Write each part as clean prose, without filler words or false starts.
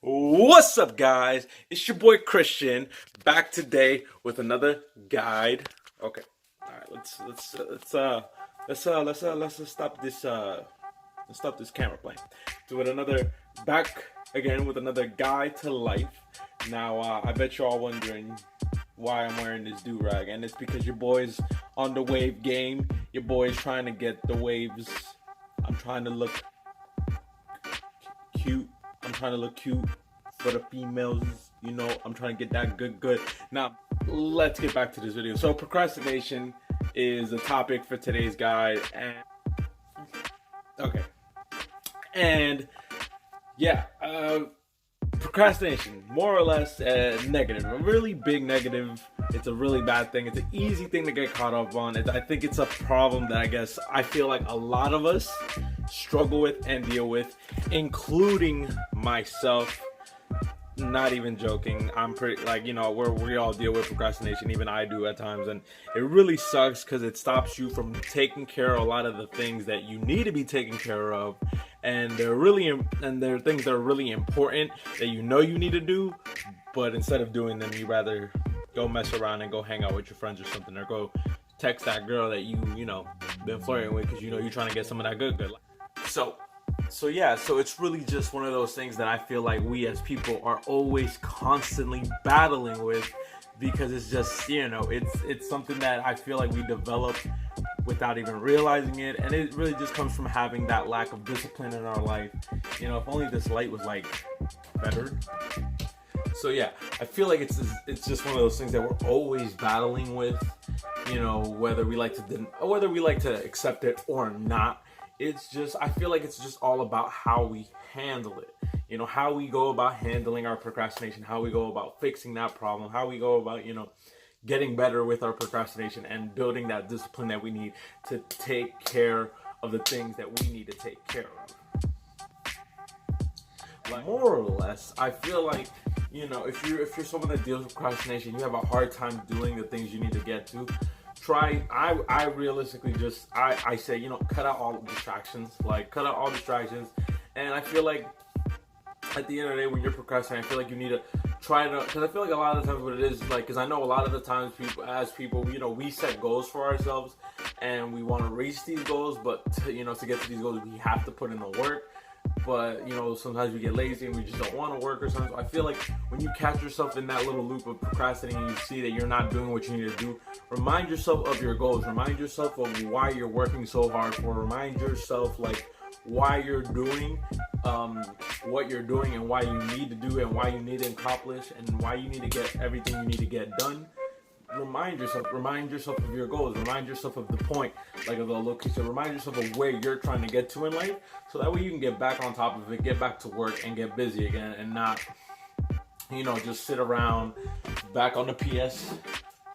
What's up, guys? It's your boy Christian back today with another guide. Okay, all right. Let's stop this camera playing. So with another back again with another guide to life. Now I bet you're all wondering why I'm wearing this do-rag, and it's because your boy's on the wave game. Your boy's trying to get the waves. I'm trying to look cute. I'm trying to look cute for the females, I'm trying to get that good. Now, let's get back to this video. So, procrastination is the topic for today's guide, procrastination, more or less negative, a really big negative. It's a really bad thing. It's an easy thing to get caught up on. I think it's a problem that I feel like a lot of us struggle with and deal with, including myself. Not even joking. I'm pretty we all deal with procrastination. Even I do at times, and it really sucks because it stops you from taking care of a lot of the things that you need to be taken care of, and there are things that are really important that you need to do, but instead of doing them, you rather go mess around and go hang out with your friends or something, or go text that girl that you been flirting with because you're trying to get some of that good. So it's really just one of those things that I feel like we as people are always constantly battling with, because it's just, it's something that I feel like we develop without even realizing it, and it really just comes from having that lack of discipline in our life. If only this light was better. So yeah, I feel like it's just one of those things that we're always battling with, whether we like to accept it or not. I feel like it's just all about how we handle it. How we go about handling our procrastination, how we go about fixing that problem, how we go about, getting better with our procrastination and building that discipline that we need to take care of the things that we need to take care of. More or less, I feel like, if you're someone that deals with procrastination, you have a hard time doing the things you need to get to. I realistically I say, cut out all distractions, and I feel like at the end of the day, when you're procrastinating, I feel like you need to because I feel like a lot of the times what it is, because I know a lot of the times people, we set goals for ourselves and we want to reach these goals, but to get to these goals, we have to put in the work. But sometimes we get lazy and we just don't want to work or something. So I feel like when you catch yourself in that little loop of procrastinating and you see that you're not doing what you need to do, remind yourself of your goals. Remind yourself of why you're working so hard for. Remind yourself why you're doing what you're doing, and why you need to do, and why you need to accomplish, and why you need to get everything you need to get done. Remind yourself of your goals. Remind yourself of the point, of the location. Remind yourself of where you're trying to get to in life, so that way you can get back on top of it, get back to work, and get busy again, and not, just sit around back on the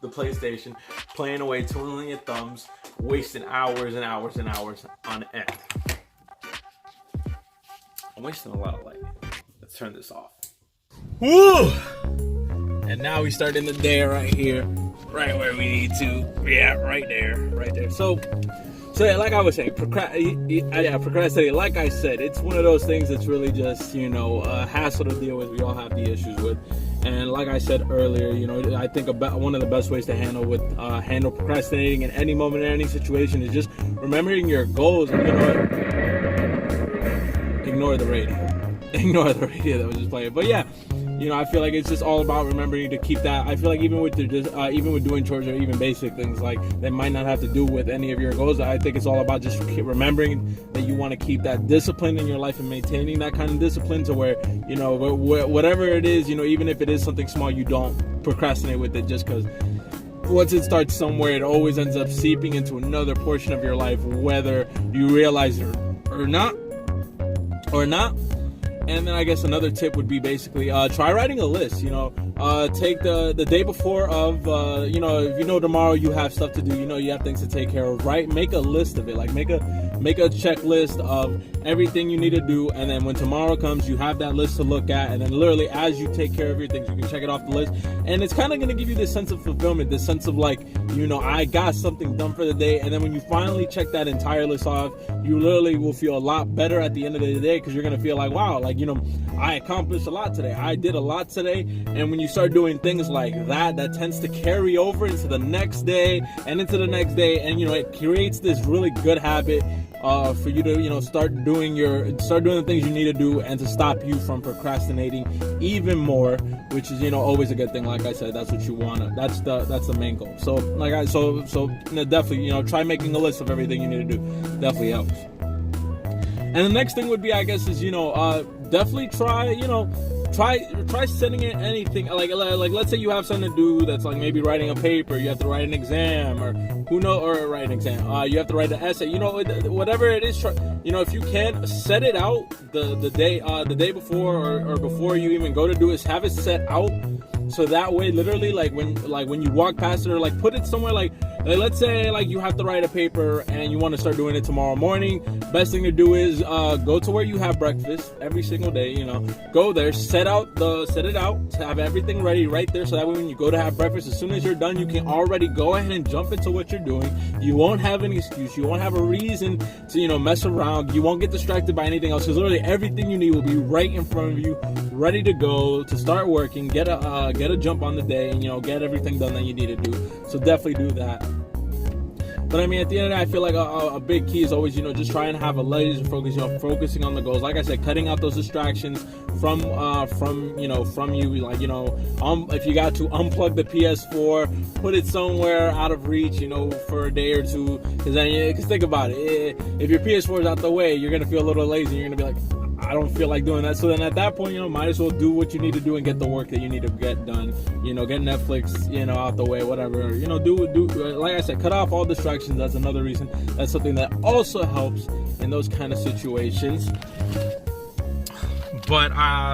PlayStation, playing away, twiddling your thumbs, wasting hours and hours and hours on end. I'm wasting a lot of light. Let's turn this off. Woo! And now we start in the day right here, right where we need to. Yeah, right there. So yeah, like I was saying, procrastinating. Like I said, it's one of those things that's really just, a hassle to deal with. We all have the issues with. And like I said earlier, I think one of the best ways to handle procrastinating in any moment, in any situation, is just remembering your goals. And ignore the radio that was just playing. But yeah, I feel like it's just all about remembering to keep that. I feel like even with doing chores or even basic things that might not have to do with any of your goals, I think it's all about just remembering that you want to keep that discipline in your life and maintaining that kind of discipline to where, whatever it is, even if it is something small, you don't procrastinate with it, just because once it starts somewhere, it always ends up seeping into another portion of your life, whether you realize it or not. And then I guess another tip would be basically try writing a list. Take the day before of if tomorrow you have stuff to do, you have things to take care of. Make a list of it. Make a checklist of everything you need to do, and then when tomorrow comes, you have that list to look at, and then literally as you take care of your things, you can check it off the list, and it's kind of going to give you this sense of fulfillment, this sense of I got something done for the day. And then when you finally check that entire list off, you literally will feel a lot better at the end of the day, because you're going to feel wow, like, you know, I accomplished a lot today, I did a lot today. And when you start doing things like that, that tends to carry over into the next day and into the next day, and you know, it creates this really good habit for you to, you know, start doing the things you need to do, and to stop you from procrastinating even more, which is, you know, always a good thing. Like I said, that's what you want. That's the main goal. So definitely, you know, try making a list of everything you need to do. Definitely helps. And the next thing would be, I guess, is, you know, definitely try, you know, try setting it anything, like let's say you have something to do that's like maybe writing a paper, you have to write an exam, or write an exam, you have to write an essay, you know, whatever it is, you know, if you can set it out the day before, or before you even go to do it, have it set out, so that way, literally, like when you walk past it, or like put it somewhere, like let's say like you have to write a paper and you want to start doing it tomorrow morning. Best thing to do is go to where you have breakfast every single day, you know, go there, set it out, have everything ready right there, so that way when you go to have breakfast, as soon as you're done, you can already go ahead and jump into what you're doing. You won't have an excuse, you won't have a reason to, you know, mess around, you won't get distracted by anything else, because literally everything you need will be right in front of you, ready to go, to start working, get a jump on the day, and, you know, get everything done that you need to do. So definitely do that. But I mean, at the end of the day, I feel like a big key is always, you know, just try and have a laser focus, you know, focusing on the goals. Like I said, cutting out those distractions from you. Like, you know, if you got to unplug the PS4, put it somewhere out of reach, you know, for a day or two. Because think about it, if your PS4 is out the way, you're gonna feel a little lazy. You're gonna be like, I don't feel like doing that. So then at that point, you know, might as well do what you need to do and get the work that you need to get done. You know, get Netflix, you know, out the way, whatever. You know, do like I said, cut off all distractions. That's another reason. That's something that also helps in those kind of situations. But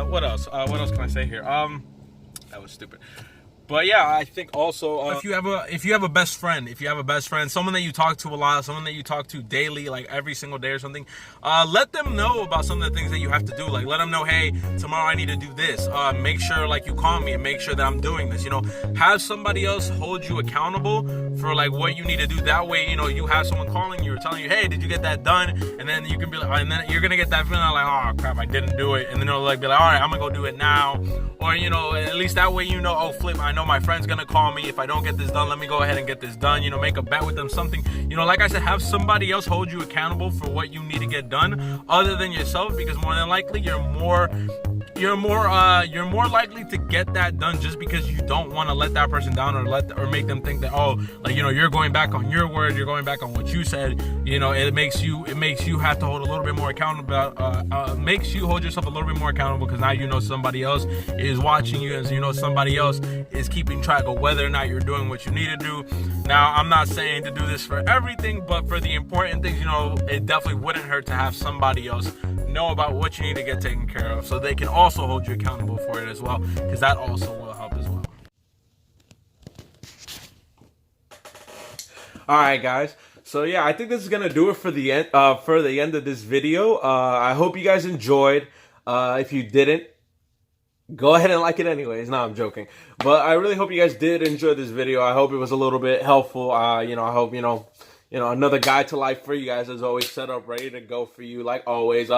what else? What else can I say here? That was stupid. But yeah, I think also if you have a best friend, someone that you talk to a lot, someone that you talk to daily, like every single day or something, let them know about some of the things that you have to do. Like, let them know, hey, tomorrow I need to do this. Make sure like you call me and make sure that I'm doing this. You know, have somebody else hold you accountable for like what you need to do. That way, you know, you have someone calling you or telling you, hey, did you get that done? And then you can be like, and then you're gonna get that feeling like, oh crap, I didn't do it. And then they'll like be like, all right, I'm gonna go do it now. Or, you know, at least that way, you know, oh flip, I know my friend's gonna call me if I don't get this done. Let me go ahead and get this done. You know, make a bet with them, something. You know, like I said, have somebody else hold you accountable for what you need to get done, other than yourself, because more than likely you're more likely to get that done just because you don't want to let that person down, or make them think that, oh, like, you know, you're going back on your word, you're going back on what you said. You know, it makes you have to hold a little bit more accountable. Makes you hold yourself a little bit more accountable, because now you know somebody else is watching you, and you know somebody else is keeping track of whether or not you're doing what you need to do. Now, I'm not saying to do this for everything, but for the important things, you know, it definitely wouldn't hurt to have somebody else know about what you need to get taken care of, so they can also hold you accountable for it as well, because that also will help as well. All right, guys. So yeah, I think this is gonna do it for the end of this video. I hope you guys enjoyed. If you didn't, go ahead and like it anyways. No, I'm joking. But I really hope you guys did enjoy this video. I hope it was a little bit helpful. You know, I hope, you know, another guide to life for you guys is always set up, ready to go for you, like always.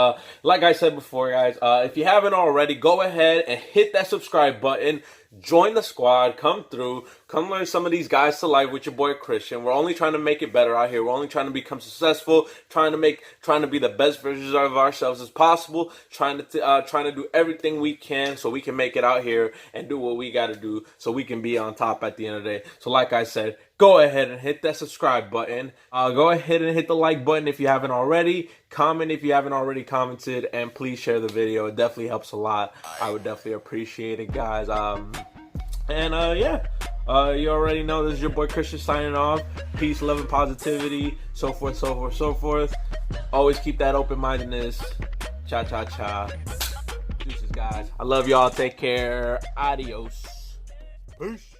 Like I said before, guys, if you haven't already, go ahead and hit that subscribe button. Join the squad. Come through. Come learn some of these guys to life with your boy Christian. We're only trying to make it better out here. We're only trying to become successful. Trying to be the best versions of ourselves as possible. Trying to do everything we can so we can make it out here and do what we got to do so we can be on top at the end of the day. So like I said, go ahead and hit that subscribe button. Go ahead and hit the like button if you haven't already. Comment if you haven't already commented, and please share the video. It definitely helps a lot. I would definitely appreciate it, guys. Yeah, you already know this is your boy Christian signing off. Peace, love, and positivity. So forth, so forth, so forth. Always keep that open-mindedness. Cha cha cha. Deuces, guys. I love y'all. Take care. Adios. Peace.